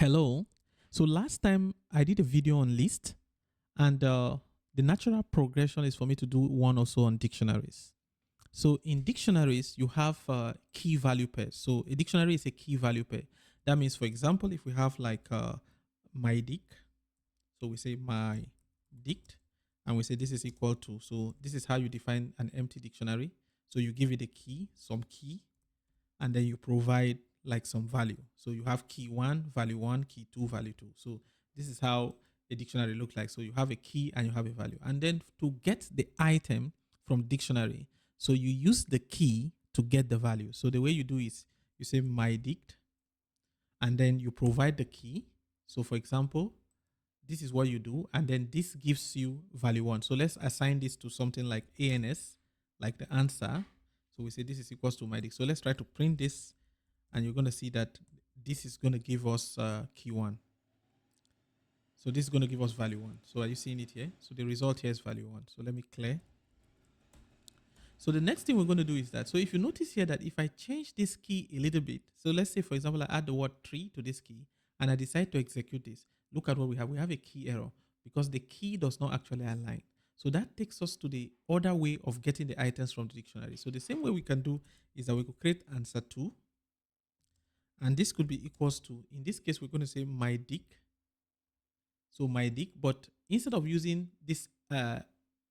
Hello. So last time I did a video on list, and the natural progression is for me to do one also on dictionaries. So in dictionaries, you have key value pairs. So a dictionary is a key value pair. That means, for example, if we have like my dic, so we say my dict, and we say this is equal to. So this is how you define an empty dictionary. So you give it a key, some key, and then you provide like some value. So you have key one, key two, value two. So this is how a dictionary looks like. So you have a key and you have a value. And then to get the item from dictionary, so you use the key to get the value. So the way you do is you say my dict, and then you provide the key. So for example, this is what you do, and then this gives you value one. So let's assign this to something like ANS, like the answer. So we say this is equals to my dict. So let's try to print this, and you're going to see that this is going to give us key one. So this is going to give us value one. So are you seeing it here? So the result here is value one. So let me clear. So the next thing we're going to do is that, so if you notice here that if I change this key a little bit, so let's say, for example, I add the word tree to this key and I decide to execute this, look at what we have. We have a key error because the key does not actually align. So that takes us to the other way of getting the items from the dictionary. So the same way we can do is that we could create answer two, and this could be equals to, in this case, we're going to say my dic. So my dic, but instead of using this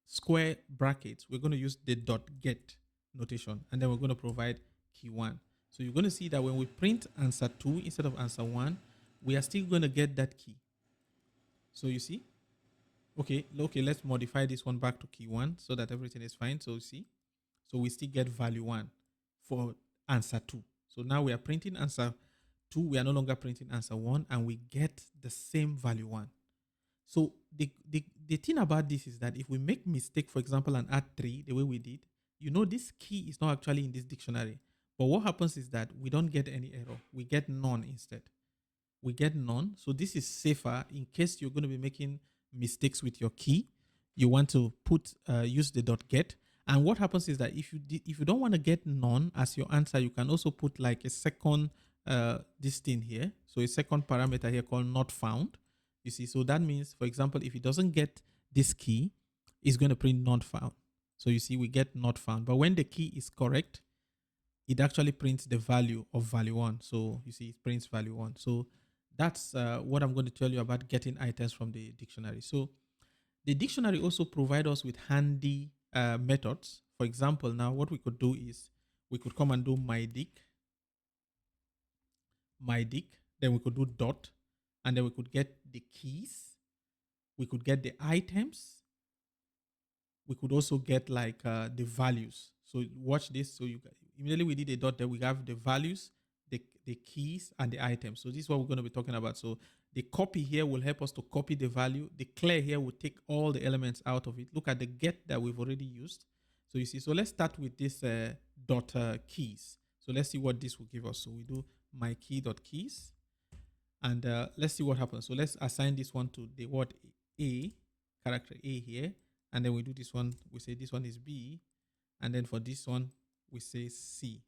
square brackets, we're going to use the dot get notation, and then we're going to provide key one. So you're going to see that when we print answer two instead of answer one, we are still going to get that key. So you see, okay, let's modify this one back to key one so that everything is fine. So you see, so we still get value one for answer two. So now we are printing answer two. We are no longer printing answer one, and we get the same value one. So the thing about this is that if we make mistake, for example, and add three the way we did, this key is not actually in this dictionary. But what happens is that we don't get any error. We get none instead. We get none. So this is safer in case you're going to be making mistakes with your key. You want to use the dot get. And what happens is that if you don't want to get none as your answer, you can also put like a second this thing here. So a second parameter here called not found. You see, so that means, for example, if it doesn't get this key, it's going to print not found. So you see, we get not found. But when the key is correct, it actually prints the value of value one. So you see, it prints value one. So that's what I'm going to tell you about getting items from the dictionary. So the dictionary also provides us with handy methods. For example, now what we could do is we could come and do my dic, then we could do dot, and then we could get the keys, we could get the items, we could also get like the values. So watch this. So you immediately we did a dot there, we have the values, the keys, and the items. So this is what we're going to be talking about. So the copy here will help us to copy the value. The clear here will take all the elements out of it. Look at the get that we've already used. So you see, so let's start with this dot keys. So let's see what this will give us. So we do my key dot keys, and let's see what happens. So let's assign this one to the word A, character A here. And then we do this one, we say this one is B. And then for this one, we say C.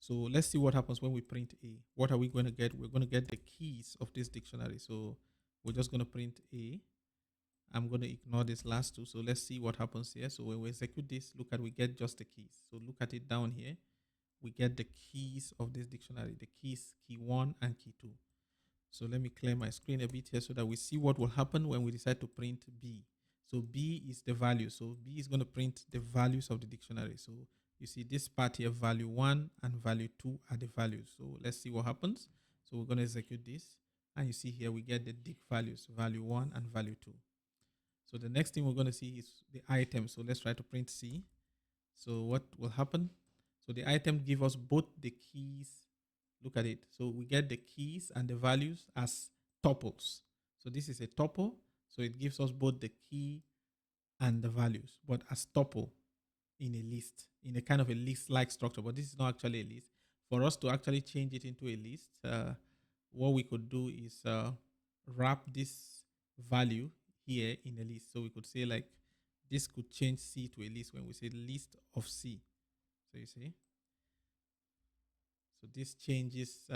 So let's see what happens when we print A. What are we going to get? We're going to get the keys of this dictionary. So we're just going to print A. I'm going to ignore this last two. So let's see what happens here. So when we execute this, look at, we get just the keys. So look at it down here. We get the keys of this dictionary, the keys, key one and key two. So let me clear my screen a bit here so that we see what will happen when we decide to print B. So B is the value. So B is going to print the values of the dictionary. So you see this part here, value one and value two are the values. So let's see what happens. So we're going to execute this. And you see here, we get the dic values, value one and value two. So the next thing we're going to see is the item. So let's try to print C. So what will happen? So the item give us both the keys. Look at it. So we get the keys and the values as tuples. So this is a tuple. So it gives us both the key and the values, but as tuple in a list, in a kind of a list-like structure. But this is not actually a list. For us to actually change it into a list, what we could do is wrap this value here in a list. So we could say like this could change C to a list when we say list of C. So you see, so this changes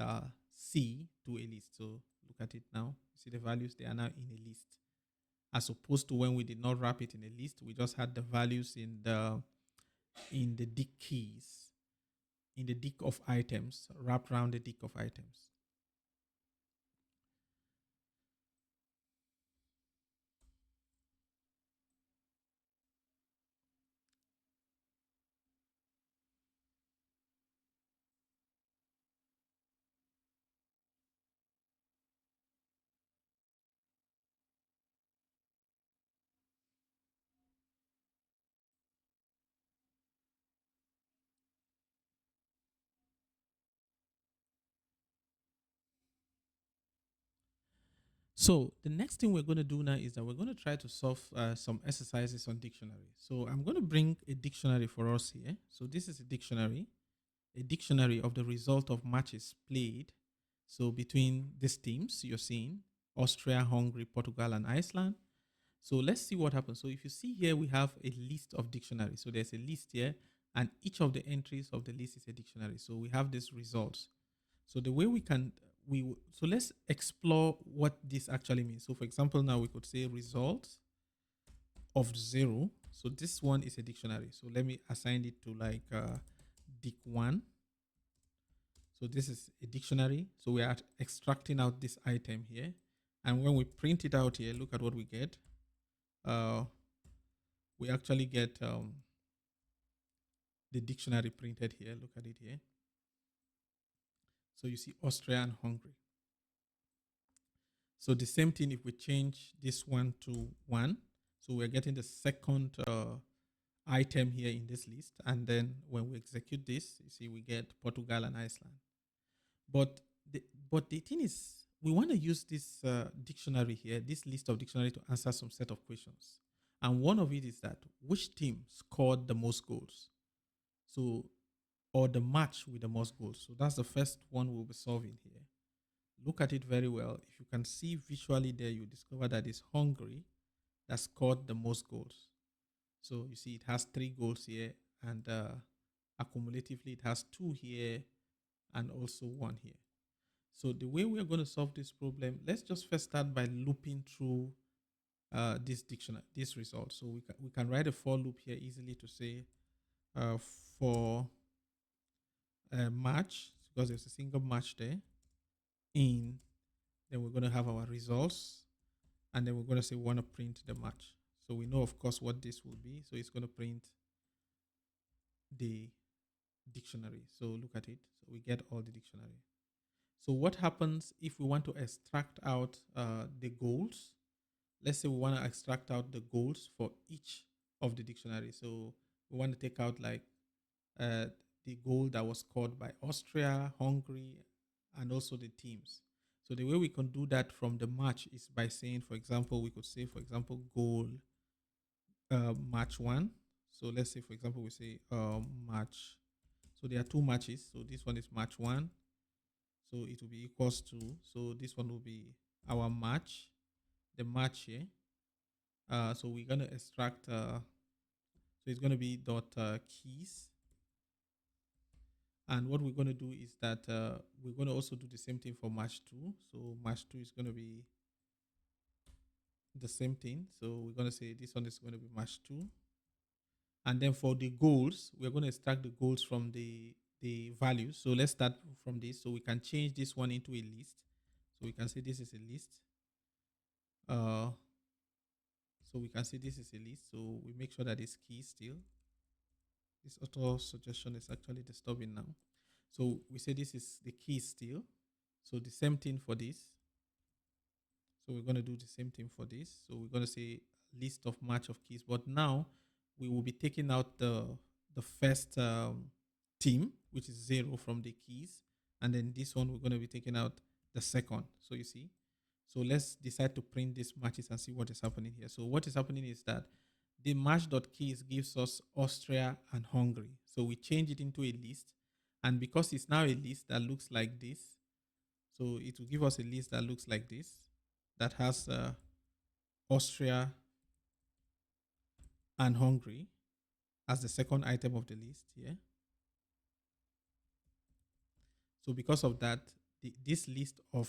C to a list. So Look at it now. See the values, they are now in a list. As opposed to when we did not wrap it in a list, we just had the values in the dict keys, in the dict of items, wrapped around the dict of items. So the next thing we're going to do now is that we're going to try to solve some exercises on dictionary. So I'm going to bring a dictionary for us here. So this is a dictionary of the result of matches played. So between these teams you're seeing, Austria, Hungary, Portugal, and Iceland. So let's see what happens. So if you see here, we have a list of dictionaries. So there's a list here, and each of the entries of the list is a dictionary. So we have these results. So the way we can so let's explore what this actually means. So for example, now we could say results of 0. So this one is a dictionary. So let me assign it to like dic1. So this is a dictionary. So we are extracting out this item here. And when we print it out here, look at what we get. We actually get the dictionary printed here. Look at it here. So you see Austria and Hungary. So the same thing if we change this one to 1. So we're getting the second item here in this list. And then when we execute this, you see we get Portugal and Iceland. But the, but the thing is, we want to use this dictionary here, this list of dictionary to answer some set of questions. And one of it is that which team scored the most goals? So, or the match with the most goals. So that's the first one we'll be solving here. Look at it very well. If you can see visually there, you discover that it's Hungary that scored the most goals. So you see it has 3 goals here, and accumulatively it has 2 here and also 1 here. So the way we're going to solve this problem, let's just first start by looping through this dictionary, this result. So we can write a for loop here easily to say for a match, because there's a single match there, in, then we're going to have our results, and then we're going to say we want to print the match. So we know, of course, what this will be. So it's going to print the dictionary. So look at it. So we get all the dictionary. So what happens if we want to extract out the goals? Let's say we want to extract out the goals for each of the dictionary. So we want to take out like uh, the goal that was scored by Austria, Hungary, and also the teams. So the way we can do that from the match is by saying, for example, we could say, for example, goal match 1. So let's say, for example, we say match. So there are 2 matches. So this one is match 1. So it will be equals to. So this one will be our match, the match here. So we're going to extract. So it's going to be dot keys. And what we're going to do is that we're going to also do the same thing for match 2. So match 2 is going to be the same thing. So we're going to say this one is going to be match 2. And then for the goals, we're going to extract the goals from the values. So let's start from this. So we can change this one into a list. So we can say this is a list. So we can say this is a list. So we make sure that it's key still. This auto suggestion is actually disturbing now. So we say this is the key still. So the same thing for this. So we're going to do the same thing for this. So we're going to say list of match of keys. But now we will be taking out the first team, which is 0 from the keys. And then this one, we're going to be taking out the second. So you see. So let's decide to print these matches and see what is happening here. So what is happening is that the match.keys gives us Austria and Hungary. So we change it into a list. And because it's now a list that looks like this, so it will give us a list that looks like this, that has Austria and Hungary as the second item of the list here. So because of that, this list of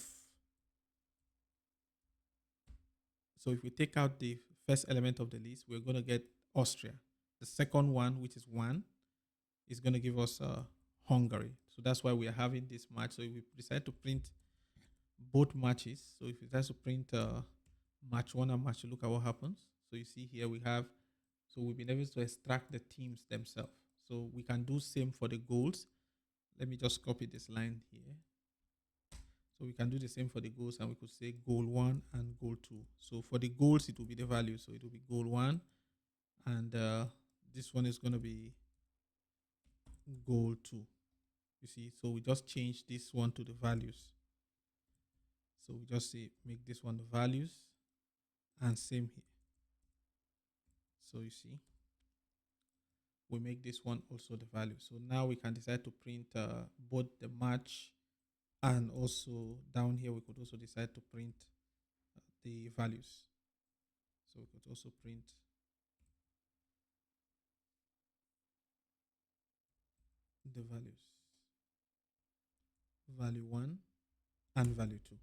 So if we take out the first element of the list, we're going to get Austria. The second one, which is 1, is going to give us Hungary. So that's why we are having this match. So if we decide to print both matches, so if we decide to print match 1 and match 2, look at what happens. So you see here we have, so we've been able to extract the teams themselves. So we can do same for the goals. Let me just copy this line here. So we can do the same for the goals, and we could say goal 1 and goal 2. So for the goals, it will be the value. So it will be goal 1, and this one is going to be goal 2. You see, so we just change this one to the values. So we just say make this one the values, and same here. So you see, we make this one also the value. So now we can decide to print both the match, and also down here we could also decide to print the values. So we could also print the values, value 1 and value 2.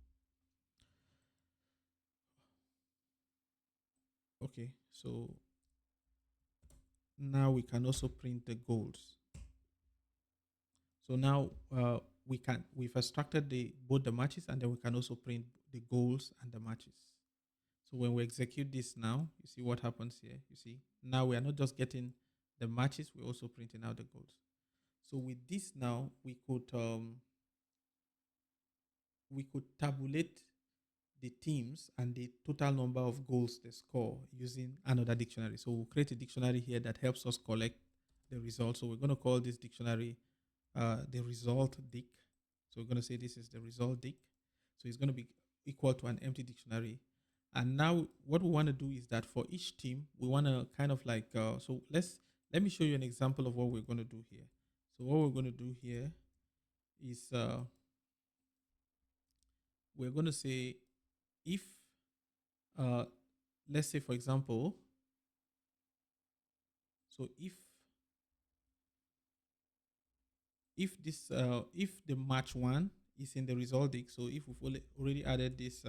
Okay, so now we can also print the goals. So now we've extracted both the matches, and then we can also print the goals and the matches. So when we execute this now, you see what happens here. You see, now we are not just getting the matches, we're also printing out the goals. So with this now, we could tabulate the teams and the total number of goals they score using another dictionary. So we'll create a dictionary here that helps us collect the results. So we're going to call this dictionary the result dic. So we're going to say this is the result dic. So it's going to be equal to an empty dictionary. And now what we want to do is that for each team, we want to kind of like, so let me show you an example of what we're going to do here. So what we're going to do here is we're going to say if, uh, let's say for example, so if the match 1 is in the result dic, so if we've already added this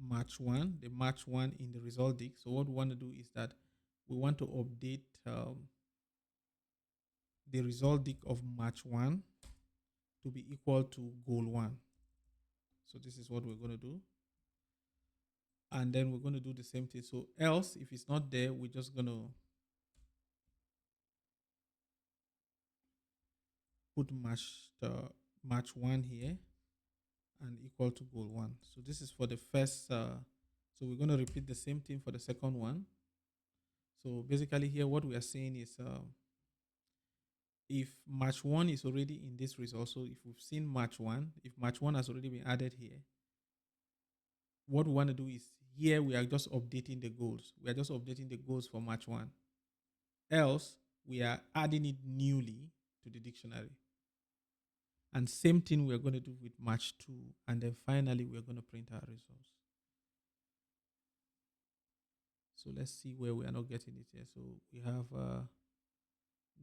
match 1, the match 1 in the result dic, so what we want to do is that we want to update the result dic of match 1 to be equal to goal 1. So this is what we're going to do, and then we're going to do the same thing. So else, if it's not there, we're just going to put match 1 here and equal to goal 1. So this is for the first, so we're going to repeat the same thing for the second one. So basically here what we are saying is if match 1 is already in this result, so if we've seen match 1, if match 1 has already been added here, what we want to do is here we are just updating the goals. We are just updating the goals for match 1. Else, we are adding it newly to the dictionary. And same thing we're going to do with match 2. And then finally, we're going to print our results. So let's see where we are not getting it here. So we have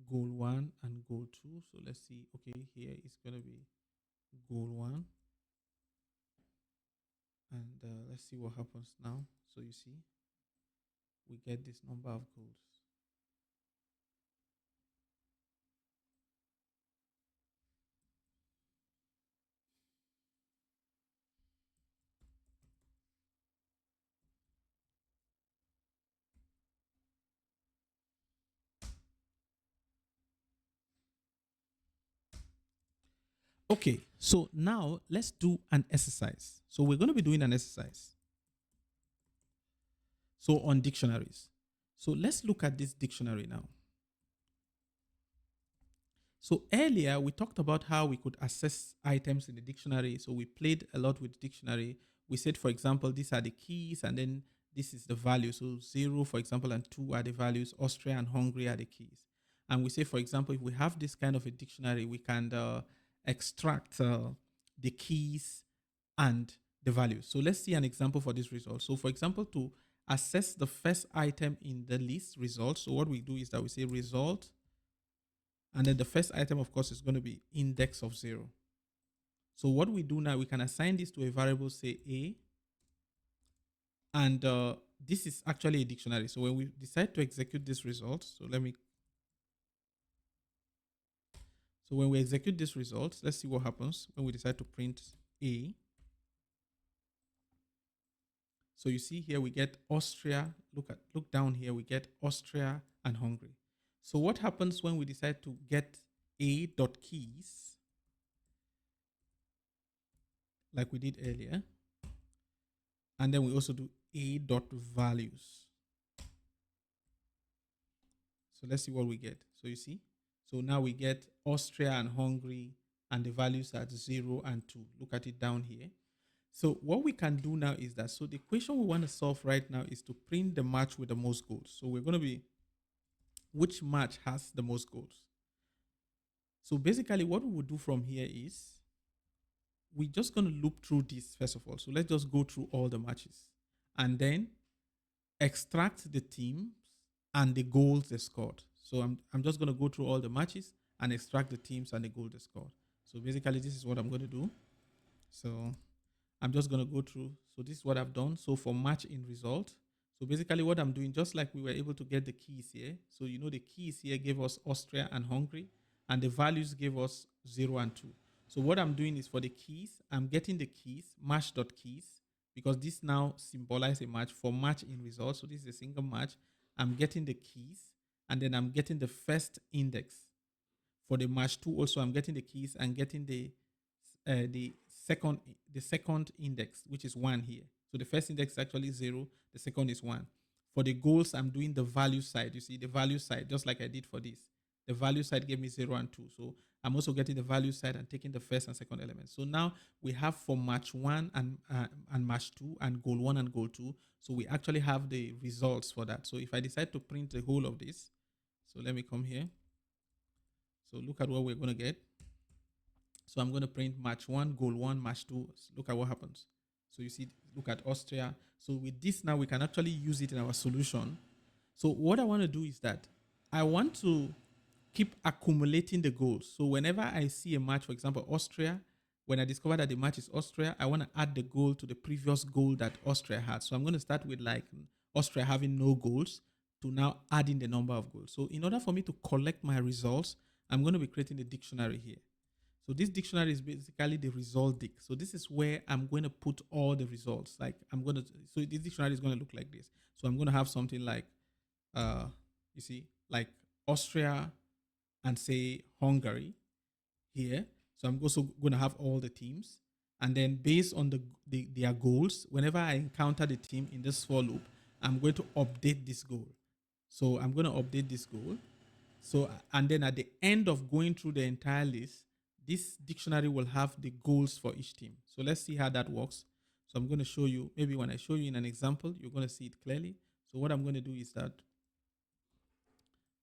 goal 1 and goal 2. So let's see. Okay, here it's going to be goal 1. And let's see what happens now. So you see, we get this number of goals. Okay, so now let's do an exercise. So we're going to be doing an exercise. So on dictionaries. So let's look at this dictionary now. So earlier we talked about how we could access items in the dictionary. So we played a lot with the dictionary. We said, for example, these are the keys, and then this is the value. So 0, for example, and 2 are the values. Austria and Hungary are the keys. And we say, for example, if we have this kind of a dictionary, we can extract the keys and the values. So let's see an example for this result. So for example, to access the first item in the list result, so what we do is that we say result, and then the first item, of course, is going to be index of 0. So what we do now, we can assign this to a variable, say A, And this is actually a dictionary. So when we decide to execute this result, so when we execute this result, let's see what happens when we decide to print A. So you see here we get Austria. Look down here, we get Austria and Hungary. So what happens when we decide to get A dot keys, like we did earlier, and then we also do A dot values. So let's see what we get. So you see, so now we get Austria and Hungary, and the values are 0 and 2. Look at it down here. So what we can do now is that, so the question we want to solve right now is to print the match with the most goals. So we're going to be, which match has the most goals? So basically what we will do from here is, we're just going to loop through this first of all. So let's just go through all the matches and then extract the teams and the goals they scored. So I'm just going to go through all the matches and extract the teams and the goals they scored. So basically this is what I'm going to do. So I'm just going to go through. So this is what I've done. So for match in result, so basically what I'm doing, just like we were able to get the keys here. So you know the keys here gave us Austria and Hungary, and the values gave us 0 and 2. So what I'm doing is for the keys, I'm getting the keys, match.keys, because this now symbolizes a match for match in result. So this is a single match. I'm getting the keys, and then I'm getting the first index. For the match 2 also, I'm getting the keys and getting the second the second index, which is 1 here. So the first index is actually 0, the second is 1. For the goals, I'm doing the value side. You see the value side, just like I did for this. The value side gave me 0 and 2. So I'm also getting the value side and taking the first and second element. So now we have for match 1 and match 2 and goal 1 and goal 2. So we actually have the results for that. So if I decide to print the whole of this, so let me come here. So look at what we're going to get. So I'm going to print match 1, goal 1, match 2. Look at what happens. So you see, look at Austria. So with this now, we can actually use it in our solution. So what I want to do is that I want to keep accumulating the goals. So whenever I see a match, for example, Austria, when I discover that the match is Austria, I want to add the goal to the previous goal that Austria had. So I'm going to start with like Austria having no goals to now adding the number of goals. So in order for me to collect my results, I'm going to be creating a dictionary here. So this dictionary is basically the result dic. So this is where I'm going to put all the results. Like so this dictionary is going to look like this. So I'm going to have something like, you see, like Austria and say Hungary here. So I'm also going to have all the teams. And then based on their goals, whenever I encounter the team in this for loop, I'm going to update this goal. So I'm going to update this goal. So, and then at the end of going through the entire list, this dictionary will have the goals for each team. So let's see how that works. So I'm going to show you, maybe when I show you in an example, you're going to see it clearly. So what I'm going to do is that,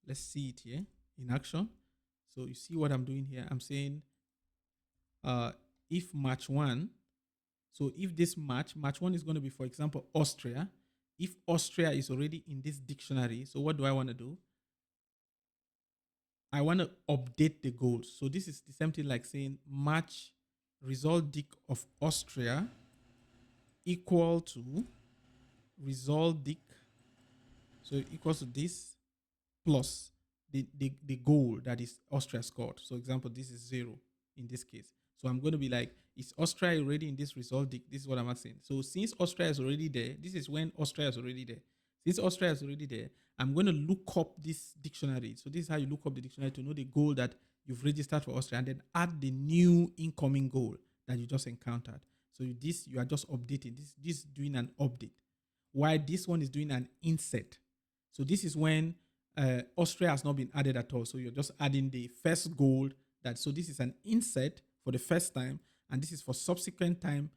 let's see it here in action. So you see what I'm doing here. I'm saying if match 1, so if this match 1 is going to be, for example, Austria. If Austria is already in this dictionary, so what do I want to do? I want to update the goals. So this is the same thing like saying match result dic of Austria equal to result dic. So equals to this plus the goal that is Austria scored. So example, this is 0 in this case. So I'm going to be like, is Austria already in this result dic? This is what I'm asking. So since Austria is already there, this is when Austria is already there. Since Austria is already there, I'm going to look up this dictionary. So this is how you look up the dictionary to know the goal that you've registered for Austria, and then add the new incoming goal that you just encountered. So this, you are just updating. This is doing an update. While this one is doing an insert. So this is when Austria has not been added at all. So you're just adding the first goal that, so this is an insert for the first time, and this is for subsequent time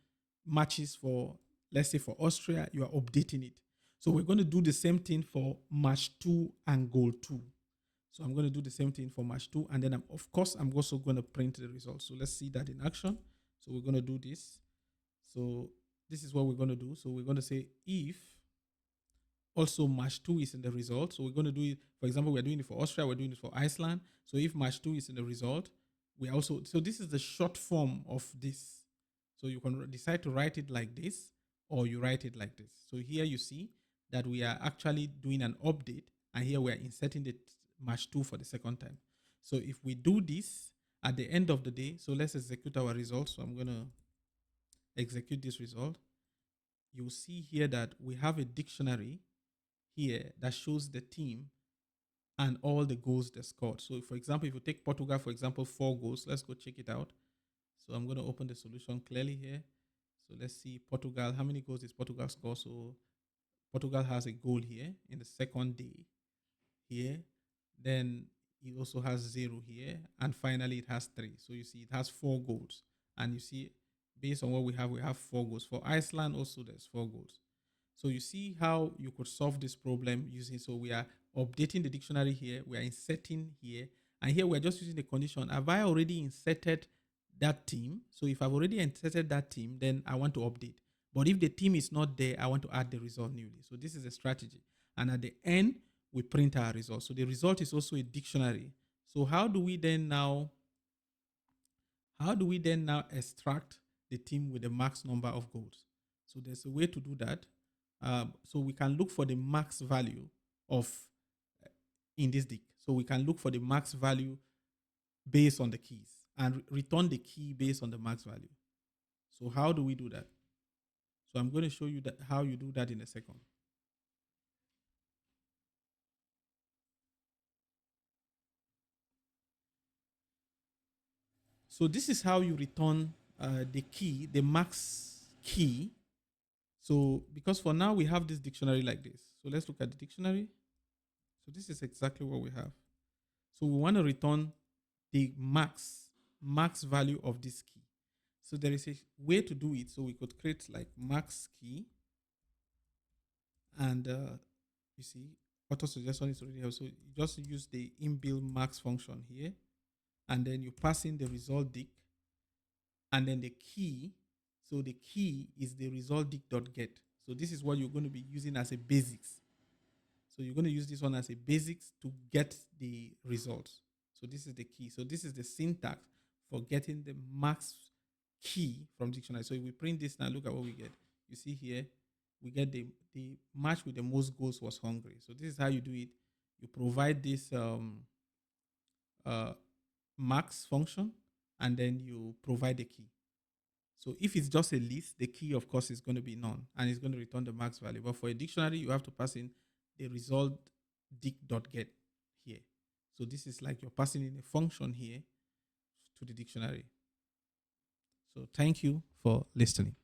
matches for, let's say for Austria, you are updating it. So we're going to do the same thing for match 2 and goal 2. So I'm going to do the same thing for match 2, and then of course I'm also going to print the results. So let's see that in action. So we're going to do this. So this is what we're going to do. So we're going to say if also match 2 is in the result. So we're going to do it, for example, we're doing it for Austria, we're doing it for Iceland. So if match 2 is in the result, we also, so this is the short form of this. So you can decide to write it like this, or you write it like this. So here you see that we are actually doing an update, and here we are inserting the match 2 for the second time. So if we do this at the end of the day, so let's execute our result. So I'm going to execute this result. You'll see here that we have a dictionary here that shows the team and all the goals they scored. So for example, if you take Portugal, for example, 4 goals, let's go check it out. So I'm going to open the solution clearly here. So let's see Portugal. How many goals is Portugal score? So Portugal has a goal here in the second day here. Then it also has 0 here. And finally, it has 3. So you see it has 4 goals. And you see, based on what we have 4 goals. For Iceland also, there's 4 goals. So you see how you could solve this problem using, so we are updating the dictionary here, we are inserting here, and here we're just using the condition. Have I already inserted that team? So if I've already inserted that team, then I want to update. But if the team is not there, I want to add the result newly. So this is a strategy. And at the end, we print our result. So the result is also a dictionary. So how do we then now extract the team with the max number of goals? So there's a way to do that. So we can look for the max value of in this dict. So we can look for the max value based on the keys and return the key based on the max value. So how do we do that? So I'm going to show you that how you do that in a second. So this is how you return the key, the max key. So because for now we have this dictionary like this. So let's look at the dictionary. So this is exactly what we have. So we want to return the max value of this key. So there is a way to do it. So we could create like max key, and you see auto suggestion is already here. So you just use the inbuilt max function here, and then you pass in the result dict, and then the key. So the key is the result dict.get. So this is what you're going to be using as a basics. So you're going to use this one as a basics to get the results. So this is the key. So this is the syntax for getting the max key from dictionary. So if we print this now, look at what we get. You see here, we get the match with the most goals was Hungary. So this is how you do it. You provide this uh, max function, and then you provide the key. So if it's just a list, the key, of course, is going to be none, and it's going to return the max value. But for a dictionary, you have to pass in the result dict.get here. So this is like you're passing in a function here to the dictionary. So thank you for listening.